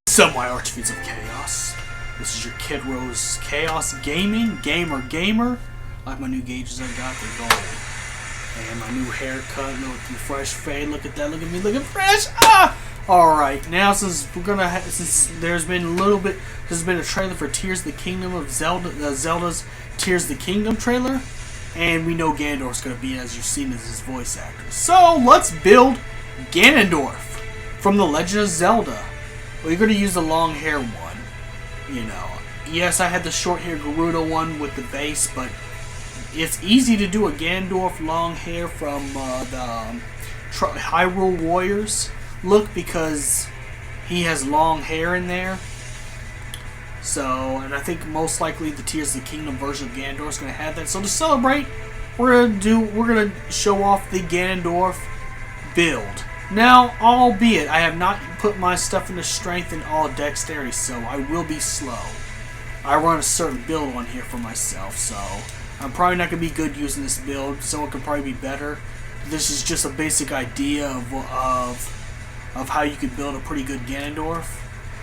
Sup, my archfiends of chaos. This is your Kid Rose Chaos Gaming, gamer. Like my new gauges I got, they're gold. And my new haircut, look at the fresh fade. Look at that, look at me, looking fresh. Alright, now since there's been a trailer for Tears of the Kingdom of Zelda's Tears of the Kingdom trailer, and we know Ganondorf's gonna be, as you've seen, as his voice actor. So let's build Ganondorf from The Legend of Zelda. Well, you're going to use the long hair one, you know. Yes, I had the short hair Gerudo one with the base, but it's easy to do a Ganondorf long hair from the Hyrule Warriors look because he has long hair in there. So, and I think most likely the Tears of the Kingdom version of Ganondorf is going to have that. So to celebrate, we're going to show off the Ganondorf build. Now, albeit I have not put my stuff into strength and all dexterity, so I will be slow. I run a certain build on here for myself, so I'm probably not going to be good using this build. Someone could probably be better. This is just a basic idea of how you could build a pretty good Ganondorf.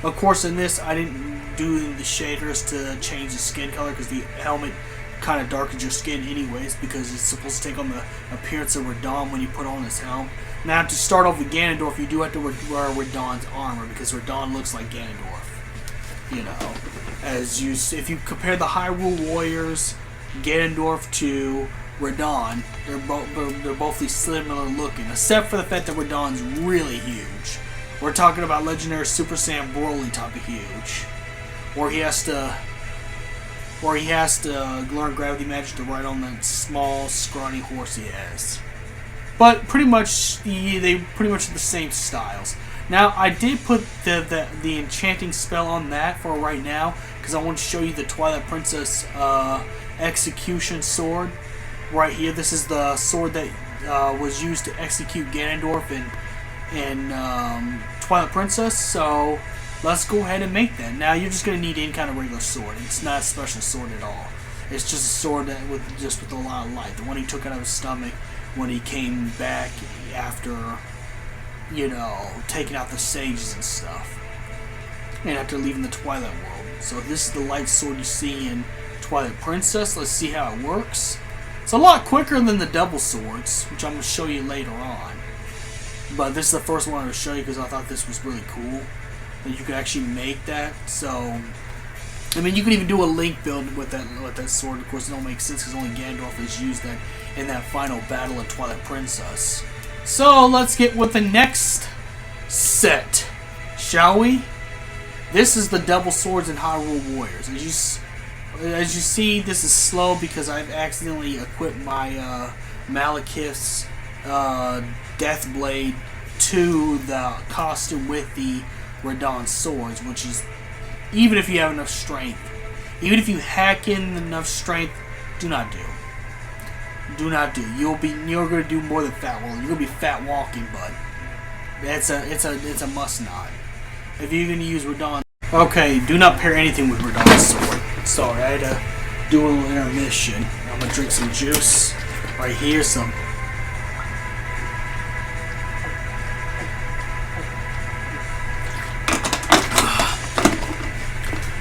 Of course, in this, I didn't do the shaders to change the skin color because the helmet kind of darkens your skin anyways, because it's supposed to take on the appearance of Radahn when you put on his helm. Now, to start off with Ganondorf, you do have to wear Radahn's armor because Radahn looks like Ganondorf. You know, if you compare the Hyrule Warriors, Ganondorf to Radahn, they're both similar looking, except for the fact that Radahn's really huge. We're talking about legendary Super Saiyan Broly type of huge, where he has to learn gravity magic to ride on that small, scrawny horse he has. But pretty much, they pretty much are the same styles. Now, I did put the enchanting spell on that for right now, because I want to show you the Twilight Princess execution sword right here. This is the sword that was used to execute Ganondorf in Twilight Princess. So let's go ahead and make that. Now, you're just going to need any kind of regular sword. It's not a special sword at all. It's just a sword that with a lot of light. The one he took out of his stomach when he came back after, you know, taking out the sages and stuff, and after leaving the Twilight World. So this is the light sword you see in Twilight Princess. Let's see how it works. It's a lot quicker than the double swords, which I'm going to show you later on. But this is the first one I'm going to show you because I thought this was really cool, that you could actually make that. So, I mean, you could even do a Link build with that sword. Of course, it don't make sense because only Ganondorf has used that in that final battle of Twilight Princess. So let's get with the next set, shall we? This is the double swords in Hyrule Warriors. As you see, this is slow because I've accidentally equipped my Malekith's Death Blade to the costume with the Radahn swords, which is, even if you have enough strength, even if you hack in enough strength, do not do. Do not do. You're going to do more than fat walking. You're going to be fat walking, bud. It's a must not. If you're going to use Radahn. Okay, do not pair anything with Radahn's sword. Sorry, I had to do a little intermission. I'm going to drink some juice. Right here, some.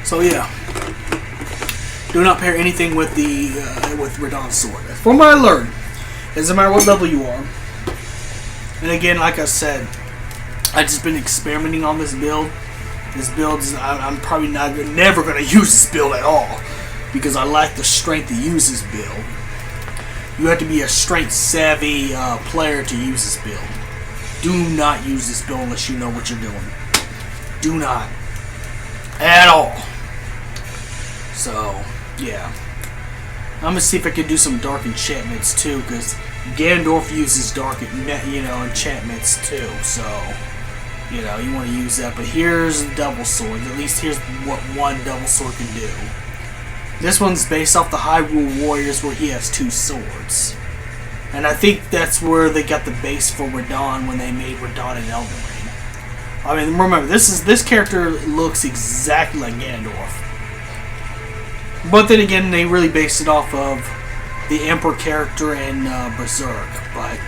So yeah, do not pair anything with Radahn's sword. From what I learned, it doesn't matter what level you are. And again, like I said, I've just been experimenting on this build. This build is, I'm probably never going to use this build at all because I lack the strength to use this build. You have to be a strength savvy player to use this build. Do not use this build unless you know what you're doing. Do not. At all. So, yeah. I'm going to see if I can do some dark enchantments too, because Ganondorf uses dark enchantments too, so You know, you want to use that. But here's double swords. At least here's what one double sword can do. This one's based off the Hyrule Warriors, where he has 2 swords. And I think that's where they got the base for Radahn when they made Radahn in Elden Ring. I mean, remember, this character looks exactly like Ganondorf. But then again, they really based it off of the Emperor character in Berserk. But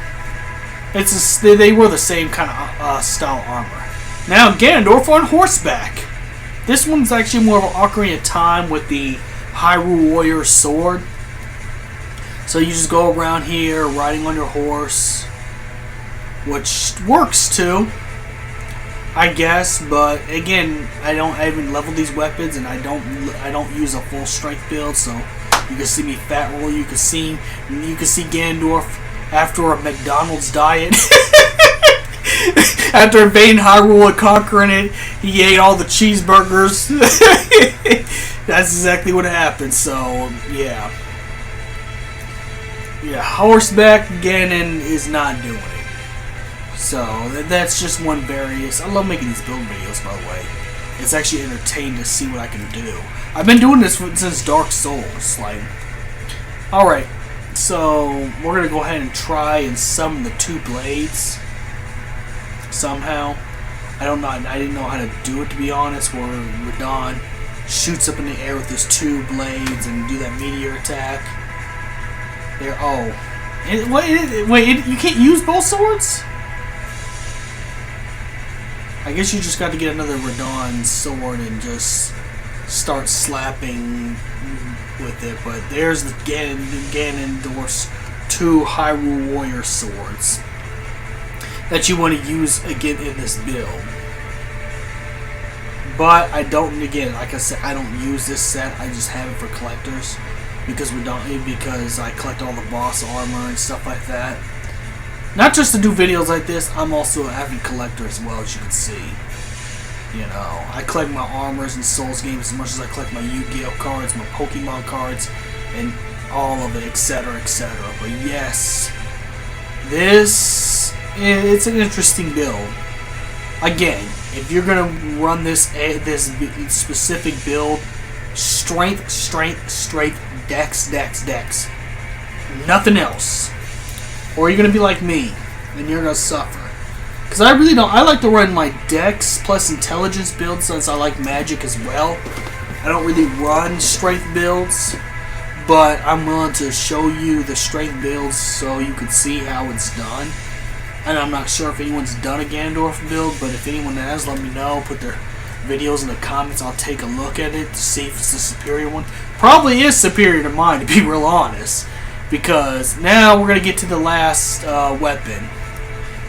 they were the same kind of style armor. Now, Ganondorf on horseback. This one's actually more of an Ocarina of Time with the Hyrule Warrior sword. So you just go around here riding on your horse, which works too, I guess. But again, I haven't leveled these weapons, and I don't use a full strength build. So you can see me fat roll. You can see Ganondorf after a McDonald's diet. After invading Hyrule and conquering it, he ate all the cheeseburgers. That's exactly what happened. So yeah. Yeah, horseback Ganon is not doing it. So that's just one various. I love making these build videos, by the way. It's actually entertaining to see what I can do. I've been doing this since Dark Souls. Like, all right, so we're gonna go ahead and try and summon the 2 blades somehow. I don't know. I didn't know how to do it, to be honest. Where Radahn shoots up in the air with his 2 blades and do that meteor attack. There. Oh, wait! You can't use both swords? I guess you just got to get another Radahn sword and just start slapping with it. But there's the Ganondorf's 2 Hyrule Warrior swords that you want to use again in this build. But I don't. Again, like I said, I don't use this set. I just have it for collectors. Because I collect all the boss armor and stuff like that. Not just to do videos like this, I'm also an avid collector as well, as you can see. You know, I collect my armors in Souls games as much as I collect my Yu-Gi-Oh cards, my Pokemon cards, and all of it, etc., etc. But yes, it's an interesting build. Again, if you're gonna run this specific build, strength, dex. Nothing else. Or you're going to be like me, and you're going to suffer. Because I really don't. I like to run my dex plus intelligence build since I like magic as well. I don't really run strength builds, but I'm willing to show you the strength builds so you can see how it's done. And I'm not sure if anyone's done a Ganondorf build, but if anyone has, let me know. Put their videos in the comments. I'll take a look at it to see if it's the superior one. Probably is superior to mine, to be real honest, because now we're going to get to the last weapon.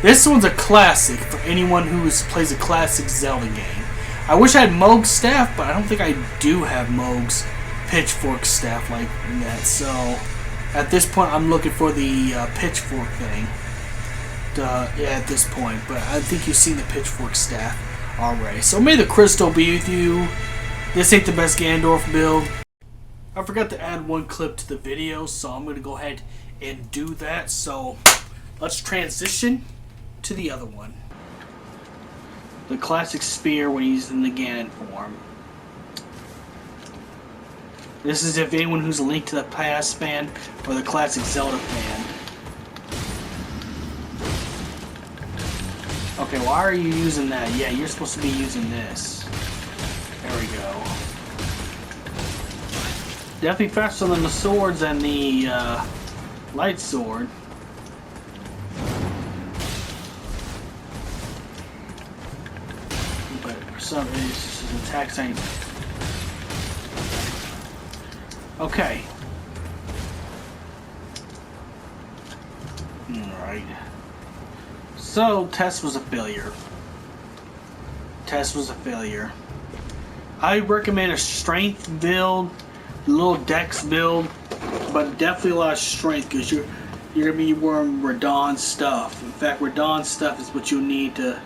This one's a classic for anyone who plays a classic Zelda game. I wish I had Moog's staff, but I don't think I do have Moog's pitchfork staff like that. So at this point, I'm looking for the pitchfork thing. Yeah, at this point, but I think you've seen the pitchfork staff already. So may the crystal be with you. This ain't the best Ganondorf build. I forgot to add one clip to the video, so I'm going to go ahead and do that. So let's transition to the other one. The classic spear when he's in the Ganon form. This is if anyone who's linked to the past fan or the classic Zelda fan. Okay, why are you using that? Yeah, you're supposed to be using this. There we go. Definitely faster than the swords and the light sword. But for some reason, his attacks ain't. Okay. Alright. So, test was a failure. I recommend a strength build, a little dex build, but definitely a lot of strength because you're going to be wearing Radahn stuff. In fact, Radahn stuff is what you need to